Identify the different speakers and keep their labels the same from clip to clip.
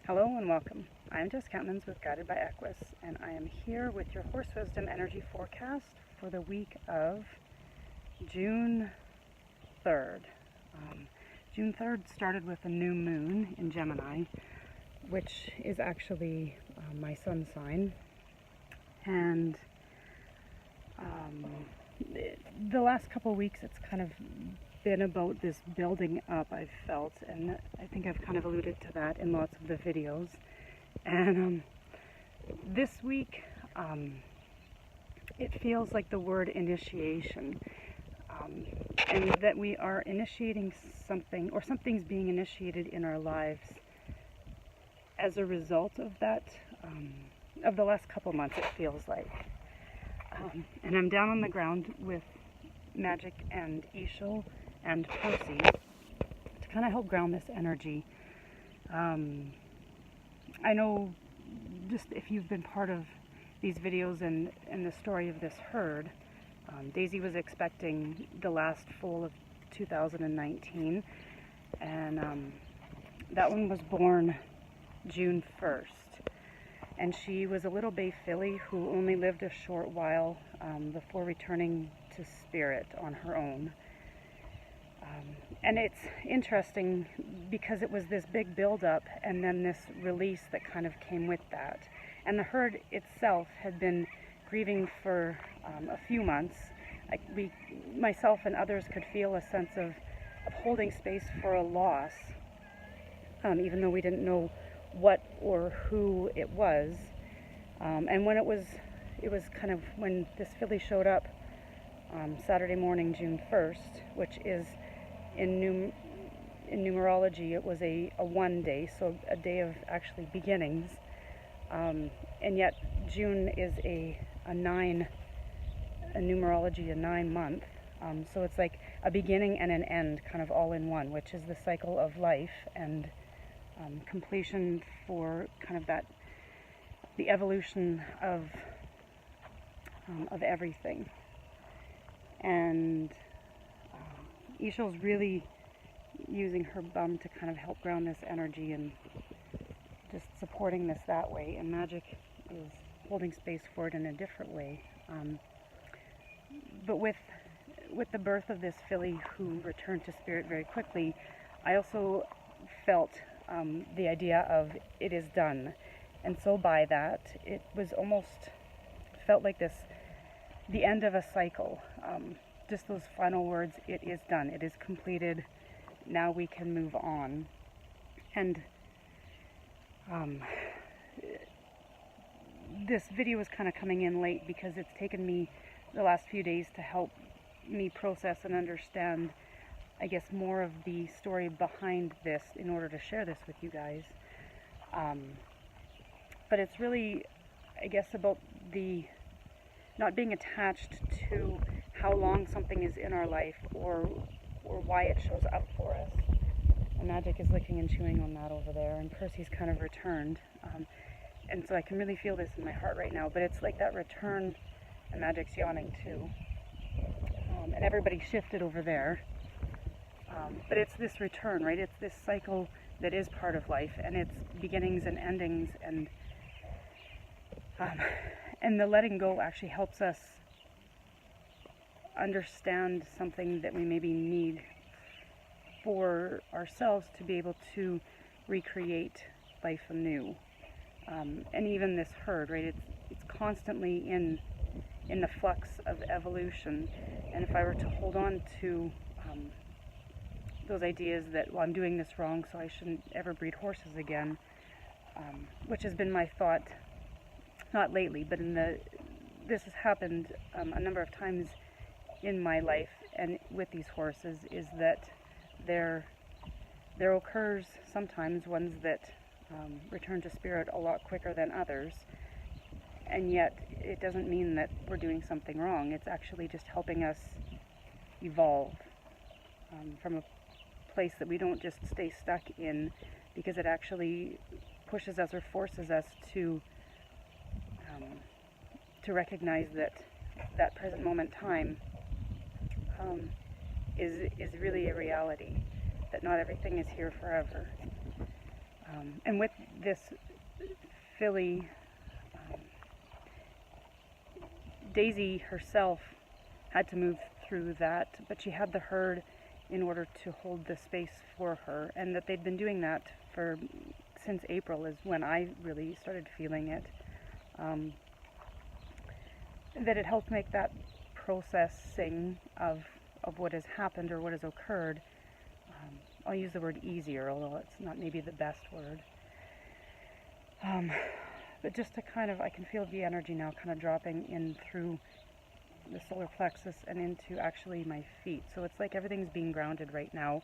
Speaker 1: Hello and welcome. I'm Jess Countenance with Guided by Equus, and I am here with your Horse Wisdom energy forecast for the week of June 3rd. June 3rd started with a new moon in Gemini, which is actually my sun sign, and the last couple of weeks it's kind of been about this building up, I've felt, and I think I've kind of alluded to that in lots of the videos. And this week it feels like the word initiation, and that we are initiating something, or something's being initiated in our lives as a result of that, of the last couple months, it feels like. And I'm down on the ground with Magic and Ishil and Percy to kind of help ground this energy. I know, just if you've been part of these videos and the story of this herd, Daisy was expecting the last foal of 2019, and that one was born June 1st. And she was a little bay filly who only lived a short while before returning to spirit on her own. And it's interesting because it was this big build-up and then this release that kind of came with that. And the herd itself had been grieving for a few months. Myself and others could feel a sense of holding space for a loss, even though we didn't know what or who it was. And when it was kind of when this filly showed up Saturday morning, June 1st, which is in numerology, it was a 1 day, so a day of actually beginnings, and yet June is a numerology, a 9 month, so it's like a beginning and an end kind of all in one, which is the cycle of life and completion for kind of that, the evolution of everything. And Ishil's really using her bum to kind of help ground this energy and just supporting this that way, and Magic is holding space for it in a different way. But with the birth of this filly who returned to spirit very quickly, I also felt the idea of it is done. And so by that, it was almost felt like the end of a cycle. Just those final words, it is done, it is completed, now we can move on. And this video is kind of coming in late because it's taken me the last few days to help me process and understand, I guess, more of the story behind this in order to share this with you guys. But it's really, I guess, about the not being attached to how long something is in our life or why it shows up for us. And Magic is licking and chewing on that over there, and Percy's kind of returned. And so I can really feel this in my heart right now, but it's like that return, and Magic's yawning too. And everybody shifted over there. But it's this return, right? It's this cycle that is part of life, and it's beginnings and endings, and the letting go actually helps us understand something that we maybe need for ourselves to be able to recreate life anew. And even this herd, right? It's constantly in the flux of evolution. And if I were to hold on to those ideas that, well, I'm doing this wrong, so I shouldn't ever breed horses again, which has been my thought, not lately, but this has happened a number of times in my life and with these horses, is that there occurs sometimes ones that return to spirit a lot quicker than others, and yet it doesn't mean that we're doing something wrong. It's actually just helping us evolve from a place that we don't just stay stuck in, because it actually pushes us or forces us to recognize that present moment time is really a reality, that not everything is here forever. And with this filly, Daisy herself had to move through that, but she had the herd in order to hold the space for her, and that they'd been doing that since April is when I really started feeling it. That it helped make that processing of what has happened or what has occurred, I'll use the word easier, although it's not maybe the best word. But just to kind of, I can feel the energy now kind of dropping in through the solar plexus and into actually my feet. So it's like everything's being grounded right now,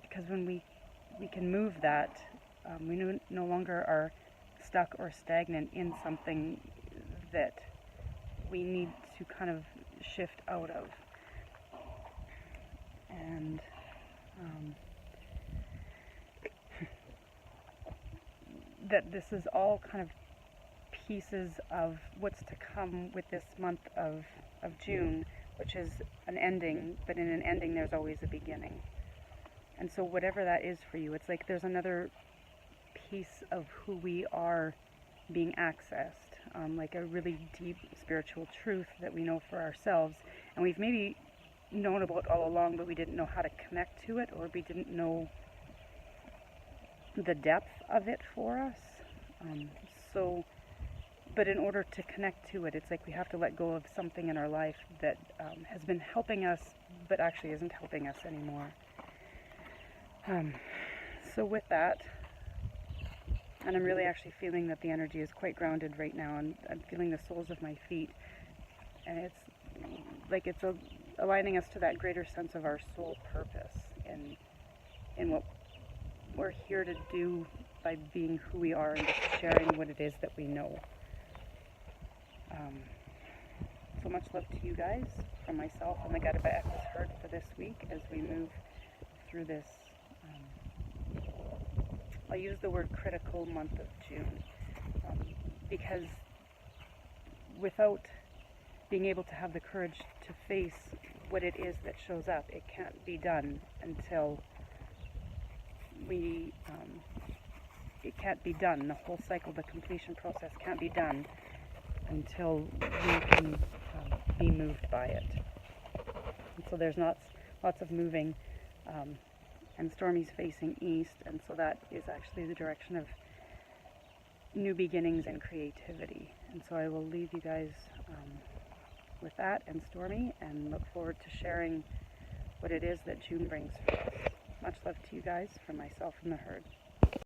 Speaker 1: because when we can move that, we no longer are stuck or stagnant in something that we need to kind of shift out of. And that this is all kind of pieces of what's to come with this month of June, which is an ending, but in an ending there's always a beginning. And so whatever that is for you, it's like there's another piece of who we are being accessed, like a really deep spiritual truth that we know for ourselves, and we've maybe known about all along, but we didn't know how to connect to it, or we didn't know the depth of it for us. But in order to connect to it, it's like we have to let go of something in our life that has been helping us, but actually isn't helping us anymore. So with that, and I'm really actually feeling that the energy is quite grounded right now, and I'm feeling the soles of my feet, and it's like it's aligning us to that greater sense of our soul purpose in what we're here to do by being who we are and just sharing what it is that we know. So much love to you guys from myself and the Guided by Equus herd for this week as we move through this, I'll use the word critical month of June, because without being able to have the courage to face what it is that shows up, it can't be done until it can't be done. The whole cycle, the completion process can't be done until we can be moved by it. And so there's lots of moving, and Stormy's facing east, and so that is actually the direction of new beginnings and creativity. And so I will leave you guys with that and Stormy, and look forward to sharing what it is that June brings for us. Much love to you guys from myself and the herd.